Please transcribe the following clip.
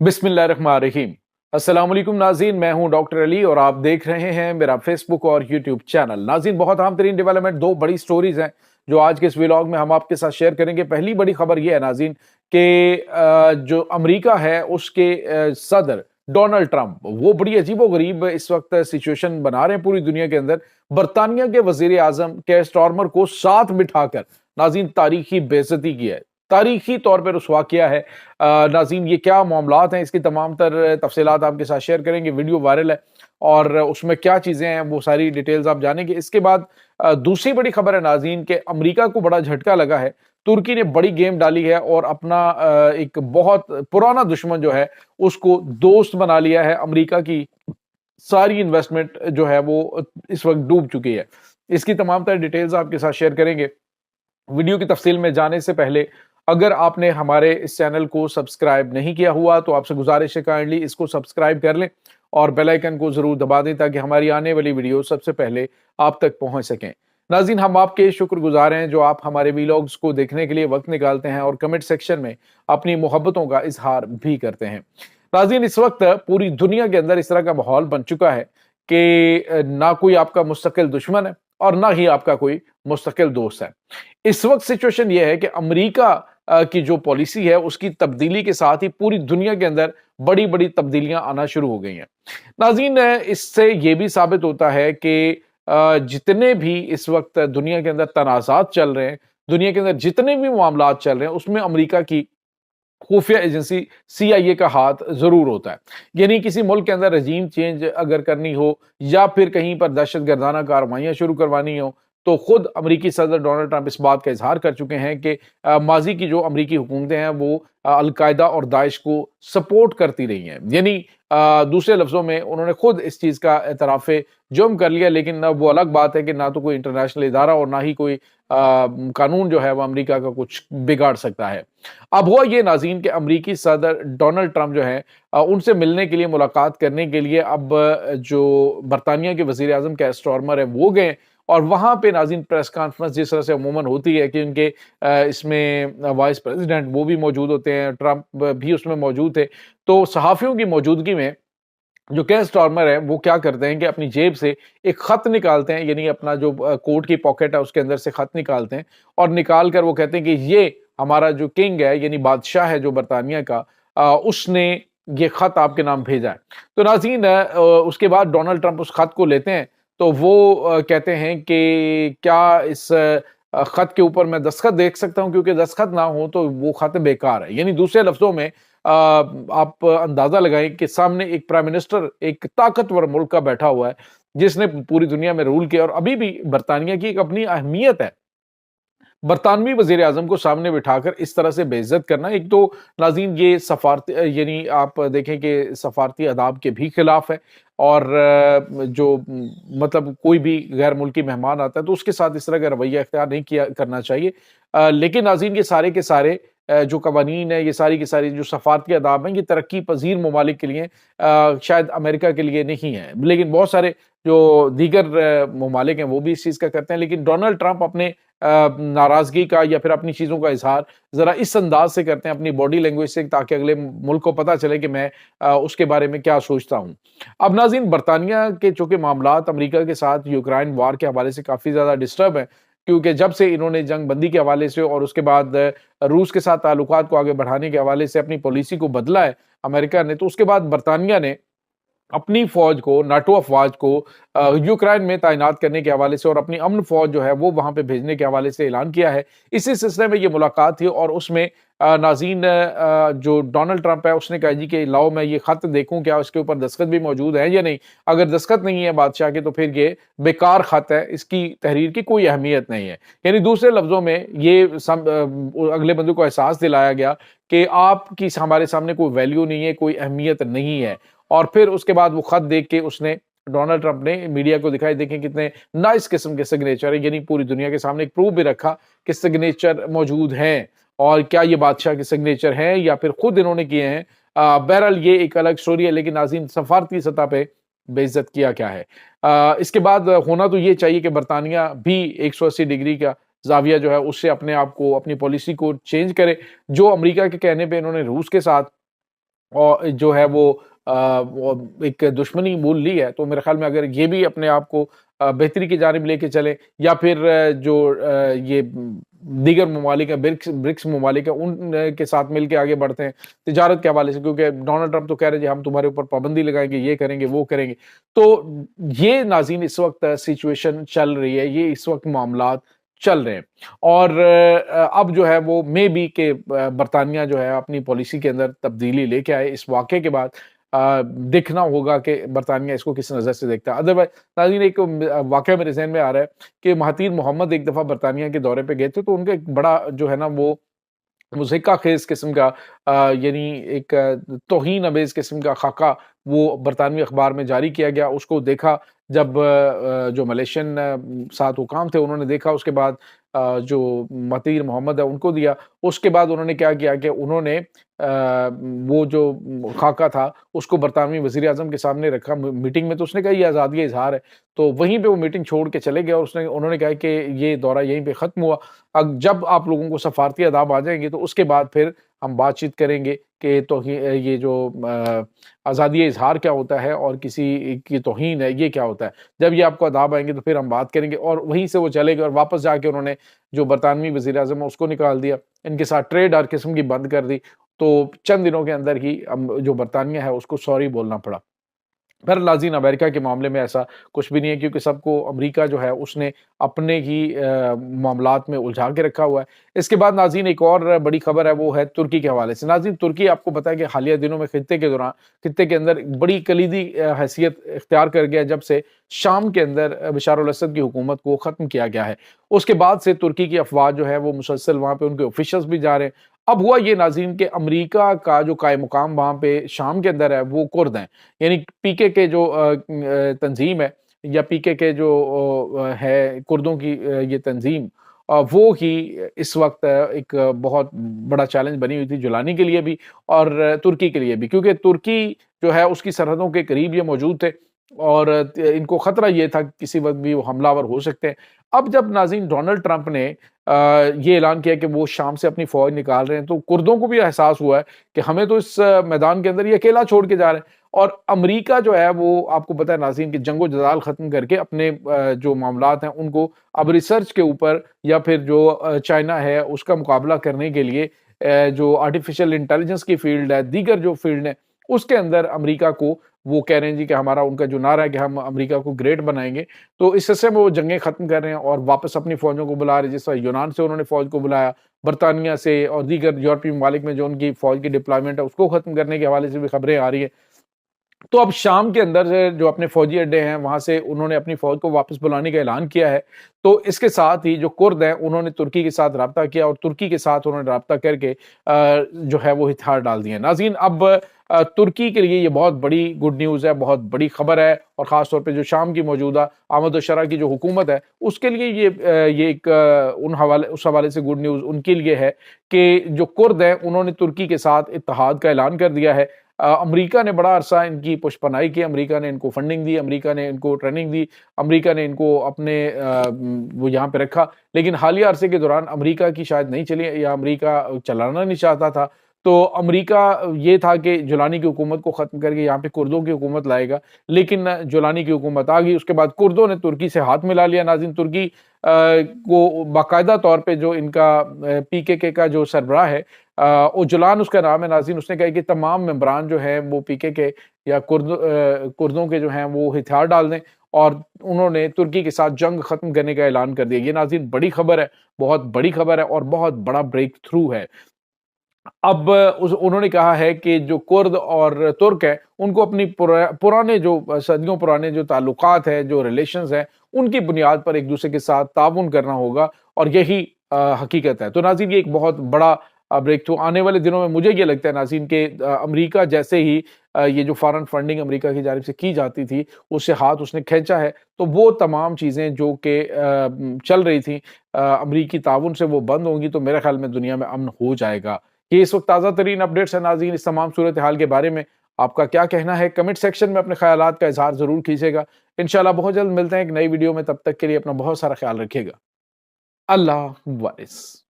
बिस्मिल्लाहिर्रहमानिर्रहीम। अस्सलाम वालेकुम नाज़रीन, मैं हूं डॉक्टर अली और आप देख रहे हैं मेरा फेसबुक और यूट्यूब चैनल। नाज़रीन, बहुत अहम तरीन डेवलपमेंट, दो बड़ी स्टोरीज हैं जो आज के इस व्लॉग में हम आपके साथ शेयर करेंगे। पहली बड़ी खबर यह है नाज़रीन कि जो अमेरिका है उसके सदर डोनाल्ड ट्रंप वो बड़ी अजीबोगरीब इस वक्त सिचुएशन बना रहे हैं पूरी दुनिया के अंदर। बरतानिया के वजीर आजम केयर स्टारमर को साथ बिठाकर नाज़रीन तारीखी बेइज्जती की है, तारीखी तौर पर रुसवा किया है। नाज़रीन, ये क्या मामलात हैं, इसकी तमाम तर तफसीलात आपके साथ शेयर करेंगे। वीडियो वायरल है और उसमें क्या चीज़ें हैं वो सारी डिटेल्स आप जानेंगे। इसके बाद दूसरी बड़ी खबर है नाज़रीन कि अमेरिका को बड़ा झटका लगा है। तुर्की ने बड़ी गेम डाली है और अपना एक बहुत पुराना दुश्मन जो है उसको दोस्त बना लिया है। अमेरिका की सारी इन्वेस्टमेंट जो है वो इस वक्त डूब चुकी है। इसकी तमाम तर डिटेल्स आपके साथ शेयर करेंगे। वीडियो की तफसील में जाने से पहले अगर आपने हमारे इस चैनल को सब्सक्राइब नहीं किया हुआ तो आपसे गुजारिश है काइंडली इसको सब्सक्राइब कर लें और बेल आइकन को जरूर दबा दें ताकि हमारी आने वाली वीडियो सबसे पहले आप तक पहुंच सकें। नाज़रीन, हम आपके शुक्रगुजार हैं जो आप हमारे वीलॉग्स को देखने के लिए वक्त निकालते हैं और कमेंट सेक्शन में अपनी मोहब्बतों का इजहार भी करते हैं। नाज़रीन, इस वक्त पूरी दुनिया के अंदर इस तरह का माहौल बन चुका है कि ना कोई आपका मुस्तकिल दुश्मन है और ना ही आपका कोई मुस्तकिल दोस्त है। इस वक्त सिचुएशन यह है कि अमेरिका की जो पॉलिसी है उसकी तब्दीली के साथ ही पूरी दुनिया के अंदर बड़ी बड़ी तब्दीलियां आना शुरू हो गई हैं। नाज़रीन, इससे ये भी साबित होता है कि जितने भी इस वक्त दुनिया के अंदर तनाज़ात चल रहे हैं, दुनिया के अंदर जितने भी मामलात चल रहे हैं उसमें अमेरिका की खुफिया एजेंसी CIA का हाथ जरूर होता है। यानी किसी मुल्क के अंदर रजीम चेंज अगर करनी हो या फिर कहीं पर दहशत गर्दाना कार्रवाइयां शुरू करवानी हो तो खुद अमरीकी सदर डोनाल्ड ट्रंप इस बात का इजहार कर चुके हैं कि माजी की जो अमरीकी हुकूमतें हैं वो अलकायदा और दाइश को सपोर्ट करती रही हैं। यानी दूसरे लफ्जों में उन्होंने खुद इस चीज का एतराफ़ जुर्म कर लिया। लेकिन वो अलग बात है कि ना तो कोई इंटरनेशनल इदारा और ना ही कोई कानून जो है वो अमरीका का कुछ बिगाड़ सकता है। अब हुआ ये नाज़रीन कि अमरीकी सदर डोनाल्ड ट्रंप जो है उनसे मिलने के लिए, मुलाकात करने के लिए अब जो बरतानिया के वजीर आजम केयर स्टारमर है वो गए और वहां पे नाज़रीन प्रेस कॉन्फ्रेंस जिस तरह से अमूमन होती है कि उनके इसमें वाइस प्रेसिडेंट वो भी मौजूद होते हैं, ट्रंप भी उसमें मौजूद थे। तो सहाफ़ियों की मौजूदगी में जो केयर स्टारमर है वो क्या करते हैं कि अपनी जेब से एक खत निकालते हैं, यानी अपना जो कोट की पॉकेट है उसके अंदर से खत निकालते हैं और निकाल कर वो कहते हैं कि ये हमारा जो किंग है यानी बादशाह है जो बरतानिया का, उसने ये खत आपके नाम भेजा है। तो नाज़रीन, उसके बाद डोनाल्ड ट्रंप उस खत को लेते हैं तो वो कहते हैं कि क्या इस खत के ऊपर मैं दस्तखत देख सकता हूं, क्योंकि दस्तखत ना हो तो वो खत बेकार है। यानी दूसरे लफ्जों में आप अंदाजा लगाएं कि सामने एक प्राइम मिनिस्टर एक ताकतवर मुल्क का बैठा हुआ है जिसने पूरी दुनिया में रूल किया और अभी भी बरतानिया की एक अपनी अहमियत है। बरतानवी वजीर आजम को सामने बिठाकर इस तरह से बेइज्जत करना, एक तो नाज़रीन ये सफारती यानी आप देखें कि सफारती आदाब के भी खिलाफ है और जो मतलब कोई भी गैर मुल्की मेहमान आता है तो उसके साथ इस तरह का रवैया इख्तियार नहीं किया करना चाहिए। लेकिन नाज़रीन, ये सारे के सारे जो कवानीन है, ये सारी की सारी जो सफारती आदाब हैं, ये तरक्की पजीर ममालिक के लिए शायद अमेरिका के लिए नहीं है, लेकिन बहुत सारे जो दीगर ममालिक हैं वो भी इस चीज़ का करते हैं। लेकिन डोनाल्ड ट्रंप अपने नाराजगी का या फिर अपनी चीजों का इजहार जरा इस अंदाज से करते हैं, अपनी बॉडी लैंग्वेज से, ताकि अगले मुल्क को पता चले कि मैं उसके बारे में क्या सोचता हूं। अब नाज़रीन, बरतानिया के चूंकि मामलात अमेरिका के साथ यूक्रेन वार के हवाले से काफी ज्यादा डिस्टर्ब है, क्योंकि जब से इन्होंने जंग बंदी के हवाले से और उसके बाद रूस के साथ ताल्लुकात को आगे बढ़ाने के हवाले से अपनी पॉलिसी को बदला है अमेरिका ने, तो उसके बाद बरतानिया ने अपनी फौज को, नाटो अफवाज को यूक्रेन में तैनात करने के हवाले से और अपनी अमन फौज जो है वो वहां पे भेजने के हवाले से ऐलान किया है। इसी सिलसिले में ये मुलाकात थी और उसमें नाज़रीन जो डोनाल्ड ट्रंप है उसने कहा जी कि लाओ मैं ये खत देखूं, क्या उसके ऊपर दस्तखत भी मौजूद है या नहीं। अगर दस्तखत नहीं है बादशाह के तो फिर ये बेकार खत है, इसकी तहरीर की कोई अहमियत नहीं है। यानी दूसरे लफ्जों में ये अगले बंदे को एहसास दिलाया गया कि आपकी हमारे सामने कोई वैल्यू नहीं है, कोई अहमियत नहीं है। और फिर उसके बाद वो खत देख के उसने डोनाल्ड ट्रंप ने मीडिया को दिखाई, देखें कितने नाइस किस्म के सिग्नेचर है, यानी पूरी दुनिया के सामने एक प्रूफ भी रखा कि सिग्नेचर मौजूद हैं और क्या ये बादशाह के सिग्नेचर हैं या फिर खुद इन्होंने किए हैं। बहरहाल ये एक अलग स्टोरी है, लेकिन नाज़रीन सफारती सतह पे बेइज्जत किया क्या है। इसके बाद होना तो ये चाहिए कि बरतानिया भी 180 डिग्री का जाविया जो है उससे अपने आप को, अपनी पॉलिसी को चेंज करे। जो अमेरिका के कहने पे इन्होंने रूस के साथ اور جو ہے وہ ایک دشمنی مول لی ہے، تو میرے خیال میں اگر یہ بھی اپنے آپ کو بہتری کی جانب لے کے چلے، یا پھر جو یہ دیگر ممالک ہیں، برکس ممالک ہیں، ان کے ساتھ مل کے آگے بڑھتے ہیں تجارت کے حوالے سے، کیونکہ ڈونلڈ ٹرمپ تو کہہ رہے ہیں جی ہم تمہارے اوپر پابندی لگائیں گے، یہ کریں گے وہ کریں گے. تو یہ ناظرین اس وقت سچویشن چل رہی ہے، یہ اس وقت معاملات چل رہے ہیں. اور اب جو ہے وہ مے بی کہ برطانیہ جو ہے اپنی پالیسی کے اندر تبدیلی لے کے آئے اس واقعے کے بعد. دیکھنا ہوگا کہ برطانیہ اس کو کس نظر سے دیکھتا ہے. ادروائز ناظرین ایک واقعہ میرے ذہن میں آ رہا ہے کہ مہاتیر محمد ایک دفعہ برطانیہ کے دورے پہ گئے تھے، تو ان کا ایک بڑا جو ہے نا وہ مضحکہ خیز قسم کا یعنی ایک توہین امیز قسم کا خاکہ وہ برطانوی اخبار میں جاری کیا گیا. اس کو دیکھا جب جو ملیشین ساتھ حکام تھے انہوں نے دیکھا، اس کے بعد جو مہاتیر محمد ہے ان کو دیا. اس کے بعد انہوں نے کیا کیا کہ انہوں نے وہ جو خاکہ تھا اس کو برطانوی وزیر اعظم کے سامنے رکھا میٹنگ میں، تو اس نے کہا یہ آزادی اظہار ہے. تو وہیں پہ وہ میٹنگ چھوڑ کے چلے گئے، اور انہوں نے کہا کہ یہ دورہ یہیں پہ ختم ہوا. جب آپ لوگوں کو سفارتی آداب آ جائیں گے تو اس کے بعد پھر ہم بات چیت کریں گے کہ یہ جو آزادی اظہار کیا ہوتا ہے اور کسی کی توہین ہے یہ کیا ہوتا ہے. جب یہ آپ کو آداب آئیں گے تو پھر ہم بات کریں گے. اور وہیں سے وہ چلے گئے، اور واپس جا کے انہوں نے جو برطانوی وزیر اعظم ہے اس کو نکال دیا، ان کے ساتھ ٹریڈ ہر قسم کی بند کر دی. تو چند دنوں کے اندر ہی جو برطانیہ ہے اس کو سوری بولنا پڑا. پھر ناظرین امریکہ کے معاملے میں ایسا کچھ بھی نہیں ہے، کیونکہ سب کو امریکہ جو ہے اس نے اپنے ہی معاملات میں الجھا کے رکھا ہوا ہے. اس کے بعد ناظرین ایک اور بڑی خبر ہے، وہ ہے ترکی کے حوالے سے. ناظرین ترکی آپ کو پتا ہے کہ حالیہ دنوں میں خطے کے اندر بڑی کلیدی حیثیت اختیار کر گیا جب سے شام کے اندر بشار الاسد کی حکومت کو ختم کیا گیا ہے. اس کے بعد سے ترکی کی افواج جو ہے وہ مسلسل وہاں پہ ان کے آفیشلز بھی جا رہے ہیں. اب ہوا یہ ناظرین کہ امریکہ کا جو قائم مقام وہاں پہ شام کے اندر ہے وہ کرد ہیں، یعنی پی کے جو تنظیم ہے، یا پی کے جو ہے کردوں کی یہ تنظیم، وہ ہی اس وقت ایک بہت بڑا چیلنج بنی ہوئی تھی جولانی کے لیے بھی اور ترکی کے لیے بھی، کیونکہ ترکی جو ہے اس کی سرحدوں کے قریب یہ موجود تھے اور ان کو خطرہ یہ تھا کہ کسی وقت بھی وہ حملہ آور ہو سکتے ہیں. اب جب ناظرین ڈونلڈ ٹرمپ نے یہ اعلان کیا کہ وہ شام سے اپنی فوج نکال رہے ہیں، تو کردوں کو بھی احساس ہوا ہے کہ ہمیں تو اس میدان کے اندر یہ اکیلا چھوڑ کے جا رہے ہیں. اور امریکہ جو ہے وہ آپ کو پتہ ہے ناظرین کہ جنگ و جدال ختم کر کے اپنے جو معاملات ہیں ان کو اب ریسرچ کے اوپر یا پھر جو چائنا ہے اس کا مقابلہ کرنے کے لیے جو آرٹیفیشل انٹیلیجنس کی فیلڈ ہے، دیگر جو فیلڈ ہیں اس کے اندر امریکہ کو وہ کہہ رہے ہیں جی کہ ہمارا ان کا جو نعرہ ہے کہ ہم امریکہ کو گریٹ بنائیں گے. تو اس حصے میں وہ جنگیں ختم کر رہے ہیں اور واپس اپنی فوجوں کو بلا رہے ہیں، جس طرح یونان سے انہوں نے فوج کو بلایا، برطانیہ سے اور دیگر یورپی ممالک میں جو ان کی فوج کی ڈپلائمنٹ ہے اس کو ختم کرنے کے حوالے سے بھی خبریں آ رہی ہیں. تو اب شام کے اندر جو اپنے فوجی اڈے ہیں وہاں سے انہوں نے اپنی فوج کو واپس بلانے کا اعلان کیا ہے. تو اس کے ساتھ ہی جو کرد ہیں انہوں نے ترکی کے ساتھ رابطہ کیا اور ترکی کے ساتھ انہوں نے رابطہ کر کے جو ہے وہ ہتھیار ڈال دیے. ناظرین اب ترکی کے لیے یہ بہت بڑی گڈ نیوز ہے، بہت بڑی خبر ہے، اور خاص طور پہ جو شام کی موجودہ آمد و شرح کی جو حکومت ہے اس کے لیے یہ ایک اس حوالے سے گڈ نیوز ان کے لیے ہے کہ جو کرد ہیں انہوں نے ترکی کے ساتھ اتحاد کا اعلان کر دیا ہے. امریکہ نے بڑا عرصہ ان کی پشت پناہی کی، امریکہ نے ان کو فنڈنگ دی، امریکہ نے ان کو ٹریننگ دی، امریکہ نے ان کو اپنے وہ یہاں پہ رکھا، لیکن حالیہ عرصے کے دوران امریکہ کی شاید نہیں چلی یا امریکہ چلانا نہیں چاہتا تھا. تو امریکہ یہ تھا کہ جولانی کی حکومت کو ختم کر کے یہاں پہ کردوں کی حکومت لائے گا، لیکن جولانی کی حکومت آ گئی. اس کے بعد کردوں نے ترکی سے ہاتھ ملا لیا. ناظرین ترکی کو باقاعدہ طور پہ جو ان کا پی کے کا جو سربراہ ہے اوجلان اس کا نام ہے ناظرین، اس نے کہا کہ تمام ممبران جو ہیں وہ پی کے یا کردوں کے جو ہیں وہ ہتھیار ڈال دیں، اور انہوں نے ترکی کے ساتھ جنگ ختم کرنے کا اعلان کر دیا. یہ ناظرین بڑی خبر ہے، بہت بڑی خبر ہے اور بہت بڑا بریک تھرو ہے. اب انہوں نے کہا ہے کہ جو کرد اور ترک ہیں ان کو اپنی پرانے جو صدیوں پرانے جو تعلقات ہیں، جو ریلیشنز ہیں، ان کی بنیاد پر ایک دوسرے کے ساتھ تعاون کرنا ہوگا، اور یہی حقیقت ہے. تو ناظرین یہ ایک بہت بڑا بریک تھرو آنے والے دنوں میں مجھے یہ لگتا ہے ناظرین کہ امریکہ جیسے ہی یہ جو فارن فنڈنگ امریکہ کی جانب سے کی جاتی تھی اس سے ہاتھ اس نے کھینچا ہے، تو وہ تمام چیزیں جو کہ چل رہی تھیں امریکی تعاون سے وہ بند ہوں گی. تو میرے خیال میں دنیا میں امن ہو جائے گا. یہ اس وقت تازہ ترین اپڈیٹس ہیں ناظرین. اس تمام صورتحال کے بارے میں آپ کا کیا کہنا ہے؟ کمنٹ سیکشن میں اپنے خیالات کا اظہار ضرور کیجیے گا. انشاءاللہ بہت جلد ملتے ہیں ایک نئی ویڈیو میں، تب تک کے لیے اپنا بہت سارا خیال رکھیے گا. اللہ حافظ.